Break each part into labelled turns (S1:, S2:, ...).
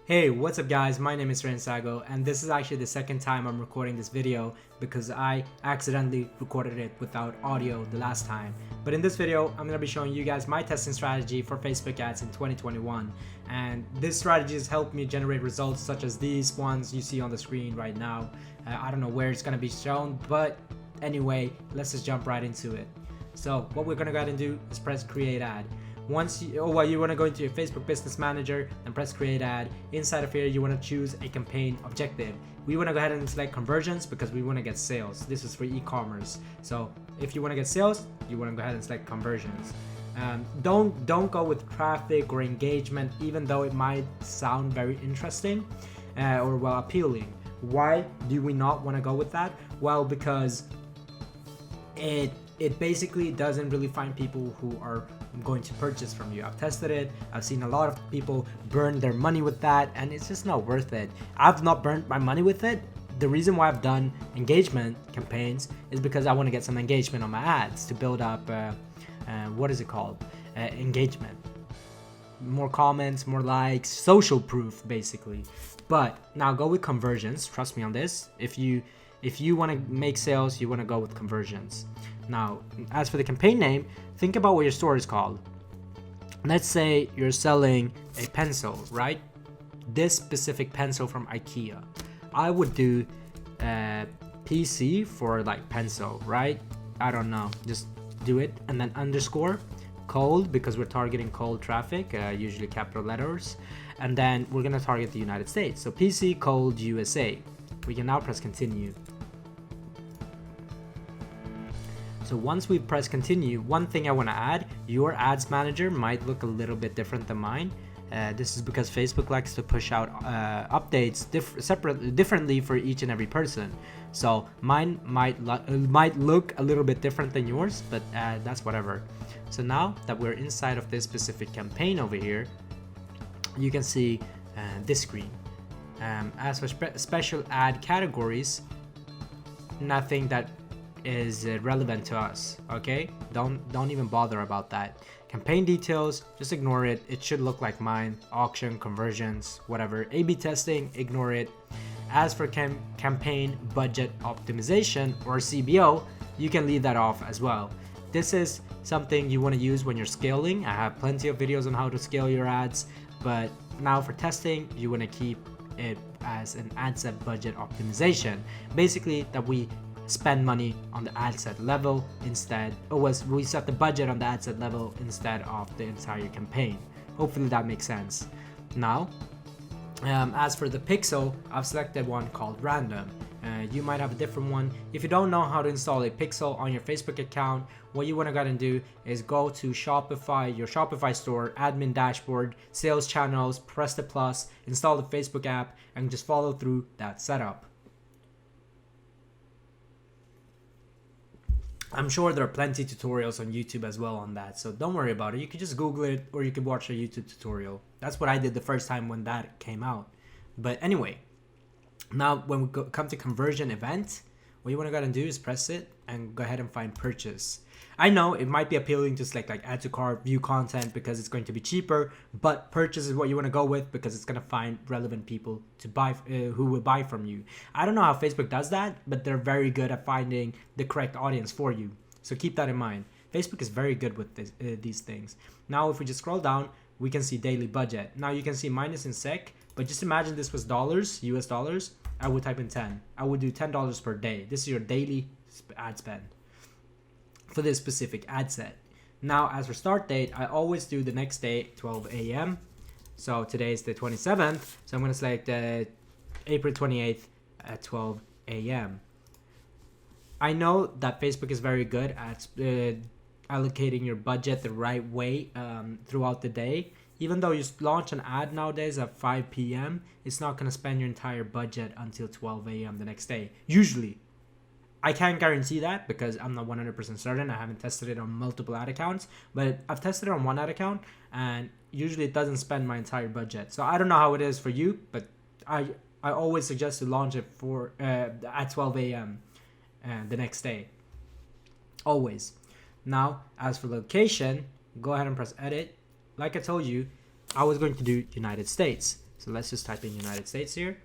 S1: Hey, what's up guys? My name is Sago, and this is actually the second time I'm recording this video because I accidentally recorded it without audio the last time. But in this video, I'm going to be showing you guys my testing strategy for Facebook ads in 2021. And this strategy has helped me generate results such as these ones you see on the screen right now. I don't know where it's going to be shown, but anyway, let's just jump right into it. So what we're going to go ahead and do is press create ad. Once you want to go into your Facebook Business Manager and press create ad. Inside of here, you want to choose a campaign objective. We want to go ahead and select conversions because we want to get sales. This is for e-commerce. So if you want to get sales, you want to go ahead and select conversions. Don't go with traffic or engagement, even though it might sound very interesting or well appealing. Why do we not want to go with that? Well, because it basically doesn't really find people who are going to purchase from you. I've tested it. I've seen a lot of people burn their money with that, and it's just not worth it. I've not burnt my money with it. The reason why I've done engagement campaigns is because I want to get some engagement on my ads to build up engagement, more comments, more likes, social proof basically. But now go with conversions. Trust me on this. If you want to make sales, you want to go with conversions. Now, as for the campaign name, think about what your store is called. Let's say you're selling a pencil, right? This specific pencil from IKEA. I would do PC for like pencil, right? I don't know. Just do it and then underscore cold because we're targeting cold traffic, usually capital letters. And then we're going to target the United States. So PC cold USA. We can now press continue. So once we press continue, one thing I want to add, your ads manager might look a little bit different than mine. This is because Facebook likes to push out updates differently for each and every person. So mine might look a little bit different than yours, but that's whatever. So now that we're inside of this specific campaign over here, you can see this screen. As for special ad categories, nothing that is relevant to us. Okay, don't even bother about that. Campaign details, just ignore it. It should look like mine. Auction, conversions, whatever. A/B testing, ignore it. As for campaign budget optimization or CBO, you can leave that off as well. This is something you want to use when you're scaling. I have plenty of videos on how to scale your ads, but now for testing, you want to keep it as an ad set budget optimization. Basically, that we spend money on the ad set level instead, we set the budget on the ad set level instead of the entire campaign. Hopefully that makes sense. Now, as for the pixel, I've selected one called random. You might have a different one. If you don't know how to install a pixel on your Facebook account, what you want to go ahead and do is go to Shopify, your Shopify store, admin dashboard, sales channels, press the plus, install the Facebook app, and just follow through that setup. I'm sure there are plenty of tutorials on YouTube as well on that, so don't worry about it. You could just Google it or you could watch a YouTube tutorial. That's what I did the first time when that came out. But anyway, now when we come to conversion event, what you want to go ahead and do is press it and go ahead and find purchase. I know it might be appealing to select like add to cart, view content because it's going to be cheaper, but purchase is what you want to go with because it's going to find relevant people to buy, who will buy from you. I don't know how Facebook does that, but they're very good at finding the correct audience for you. So keep that in mind. Facebook is very good with these things. Now, if we just scroll down, we can see daily budget. Now you can see mine is in SEK, but just imagine this was dollars, US dollars. I would type in 10. I would do $10 per day. This is your daily ad spend for this specific ad set. Now, as for start date, I always do the next day, 12 a.m. So today is the 27th. So I'm going to select April 28th at 12 a.m. I know that Facebook is very good at allocating your budget the right way throughout the day. Even though you launch an ad nowadays at 5 p.m., it's not going to spend your entire budget until 12 a.m. the next day. Usually. I can't guarantee that because I'm not 100% certain. I haven't tested it on multiple ad accounts, but I've tested it on one ad account and usually it doesn't spend my entire budget. So I don't know how it is for you, but I always suggest to launch it at 12 a.m. The next day. Always. Now, as for location, go ahead and press edit. Like I told you, I was going to do United States. So let's just type in United States here,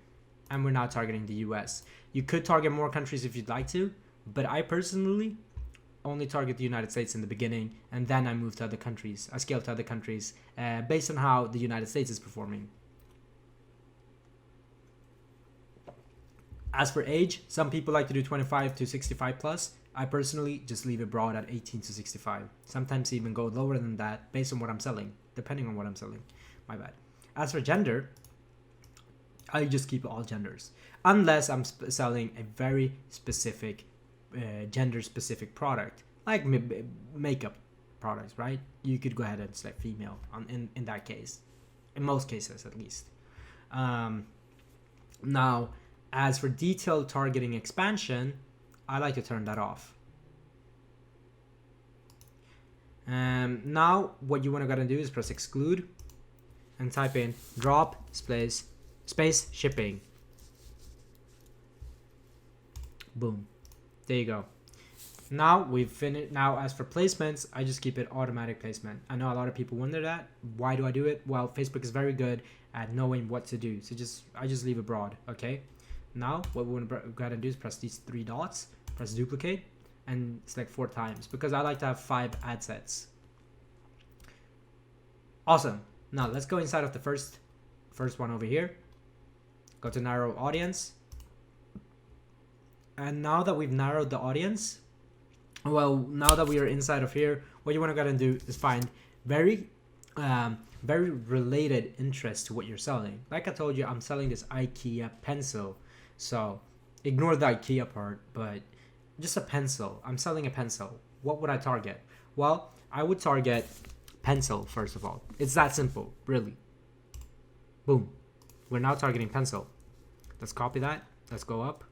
S1: and we're now targeting the US. You could target more countries if you'd like to, but I personally only target the United States in the beginning, and then I move to other countries. I scale to other countries based on how the United States is performing. As for age, some people like to do 25 to 65 plus. I personally just leave it broad at 18 to 65. Sometimes even go lower than that based on what I'm selling, depending on what I'm selling. My bad. As for gender, I just keep all genders. Unless I'm selling a very specific, gender-specific product, like makeup products, right? You could go ahead and select female in that case. In most cases, at least. Now, as for detailed targeting expansion, I like to turn that off. Now, what you want to gotta do is press exclude and type in drop space shipping. Boom. There you go. Now we've finished. Now, as for placements, I just keep it automatic placement. I know a lot of people wonder that. Why do I do it? Well, Facebook is very good at knowing what to do. So I just leave it broad. Okay. Now what we want to go ahead and do is press these 3 dots, press duplicate, and select 4 times because I like to have 5 ad sets. Awesome. Now let's go inside of the first one over here. Go to narrow audience. And now that we've narrowed the audience, well, now that we are inside of here, what you want to go ahead and do is find very related interest to what you're selling. Like I told you, I'm selling this IKEA pencil. So ignore the IKEA part, but just a pencil. I'm selling a pencil. What would I target? Well, I would target pencil first of all. It's that simple, really. Boom. We're now targeting pencil. Let's copy that. Let's go up.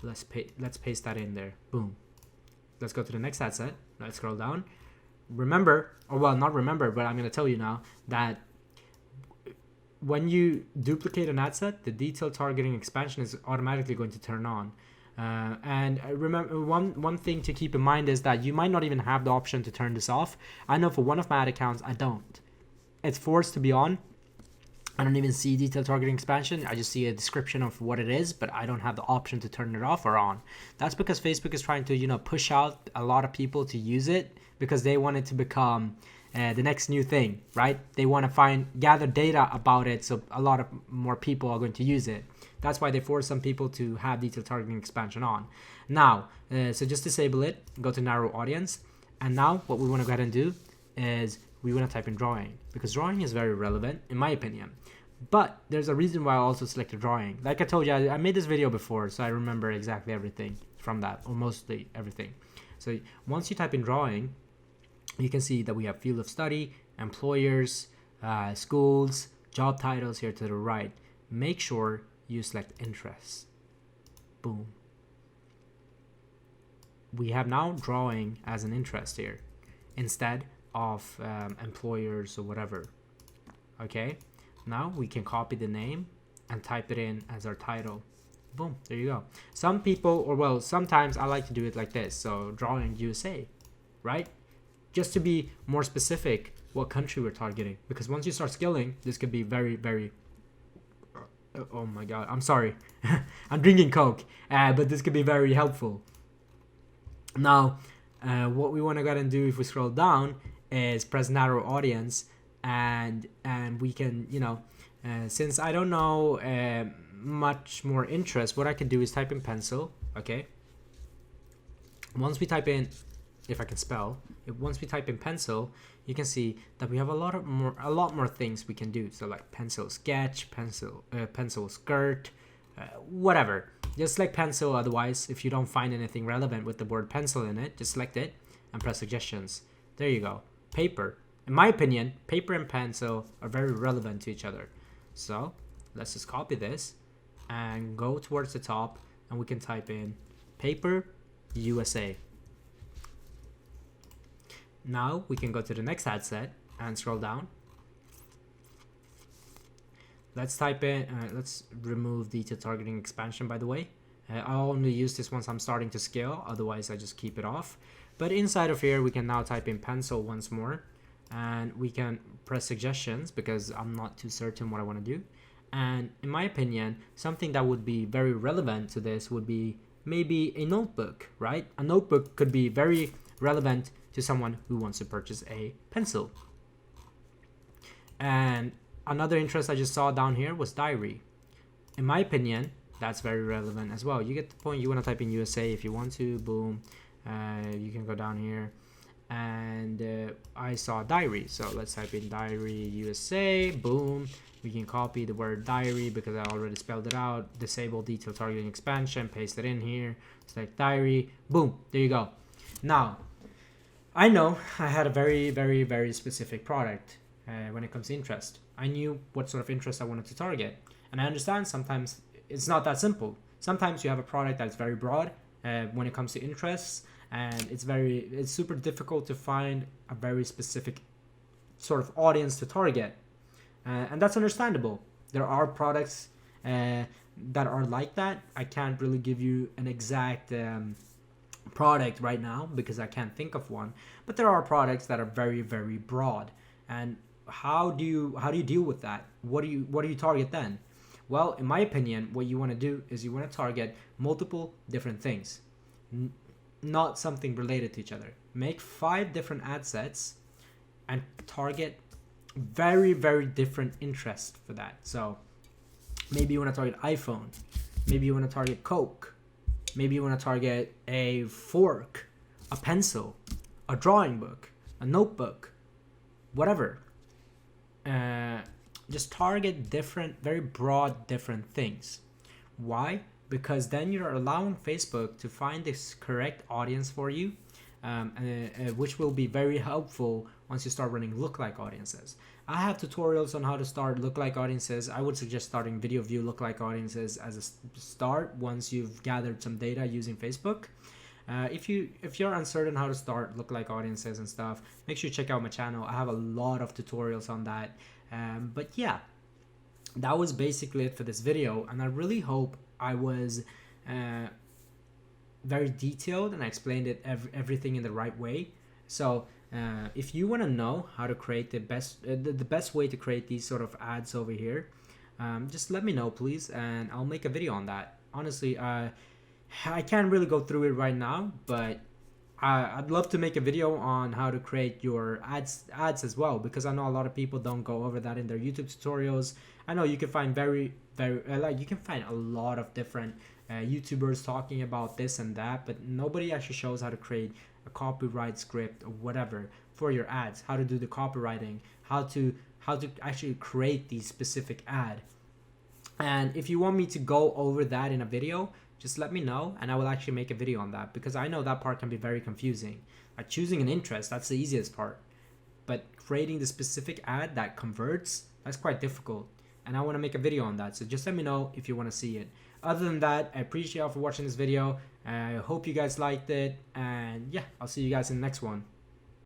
S1: Let's paste that in there. Boom. Let's go to the next ad set. Let's scroll down. Remember, or well, not remember, but I'm going to tell you now that when you duplicate an ad set, the detailed targeting expansion is automatically going to turn on. And remember, one thing to keep in mind is that you might not even have the option to turn this off. I know for one of my ad accounts, I don't. It's forced to be on. I don't even see detailed targeting expansion. I just see a description of what it is, but I don't have the option to turn it off or on. That's because Facebook is trying to, push out a lot of people to use it because they want it to become the next new thing, right? They want to gather data about it, so a lot of more people are going to use it. That's why they force some people to have detailed targeting expansion on. Now, so just disable it, go to narrow audience, and now what we want to go ahead and do is we want to type in drawing because drawing is very relevant in my opinion. But there's a reason why I also selected drawing. Like I told you, I made this video before, so I remember exactly everything from that, or mostly everything. So once you type in drawing, you can see that we have field of study, employers, schools, job titles here to the right. Make sure you select interests. Boom. We have now drawing as an interest here instead of employers or whatever. Okay. Now we can copy the name and type it in as our title. Boom, there you go. Some people, or well, sometimes I like to do it like this. So drawing USA, right? Just to be more specific what country we're targeting. Because once you start scaling, this could be very, very, oh my God, I'm sorry. I'm drinking Coke, but this could be very helpful. Now, what we want to go ahead and do if we scroll down is press narrow audience. And we can, since I don't know much more interest, what I can do is type in pencil. Okay. Once we type in, if I can spell, once we type in pencil, you can see that we have a lot more things we can do. So like pencil sketch, pencil skirt, whatever. Just select pencil. Otherwise, if you don't find anything relevant with the word pencil in it, just select it and press suggestions. There you go. Paper. In my opinion, paper and pencil are very relevant to each other. So let's just copy this and go towards the top, and we can type in paper USA. Now we can go to the next ad set and scroll down. Let's type in, let's remove detailed targeting expansion, by the way. I'll only use this once I'm starting to scale, otherwise I just keep it off. But inside of here, we can now type in pencil once more. and we can press suggestions because I'm not too certain what I want to do. And in my opinion, something that would be very relevant to this would be maybe a notebook, right? A notebook could be very relevant to someone who wants to purchase a pencil. And another interest I just saw down here was diary. In my opinion, that's very relevant as well. You get the point. You want to type in USA if you want to, boom. You can go down here, and I saw diary, so let's type in diary USA, boom. We can copy the word diary because I already spelled it out. Disable detail targeting expansion, paste it in here, select diary, boom, there you go. Now, I know I had a very, very, very specific product when it comes to interest. I knew what sort of interest I wanted to target. And I understand sometimes it's not that simple. Sometimes you have a product that's very broad when it comes to interests, and it's super difficult to find a very specific sort of audience to target. And that's understandable. There are products that are like that. I can't really give you an exact product right now because I can't think of one. But there are products that are very, very broad. And how do you deal with that? What do you target then? Well, in my opinion, what you want to do is you want to target multiple different things, not something related to each other. Make 5 different ad sets and target very, very different interests for that. So maybe you want to target iPhone, maybe you want to target Coke, maybe you want to target a fork, a pencil, a drawing book, a notebook, whatever. Just target different, very broad, different things. Why? Because then you're allowing Facebook to find this correct audience for you, which will be very helpful once you start running lookalike audiences. I have tutorials on how to start lookalike audiences. I would suggest starting video view lookalike audiences as a start once you've gathered some data using Facebook. If you're uncertain how to start lookalike audiences and stuff, make sure you check out my channel. I have a lot of tutorials on that. But yeah, that was basically it for this video, and I really hope I was very detailed and I explained everything in the right way. So if you want to know how to create the best way to create these sort of ads over here, just let me know, please, and I'll make a video on that. Honestly, I can't really go through it right now, but I'd love to make a video on how to create your ads as well, because I know a lot of people don't go over that in their YouTube tutorials. I know you can find you can find a lot of different YouTubers talking about this and that, but nobody actually shows how to create a copyright script or whatever for your ads, how to do the copywriting, how to actually create the specific ad. And if you want me to go over that in a video, just let me know and I will actually make a video on that, because I know that part can be very confusing. Like choosing an interest, that's the easiest part. But creating the specific ad that converts, that's quite difficult. And I want to make a video on that. So just let me know if you want to see it. Other than that, I appreciate y'all for watching this video. I hope you guys liked it. And yeah, I'll see you guys in the next one.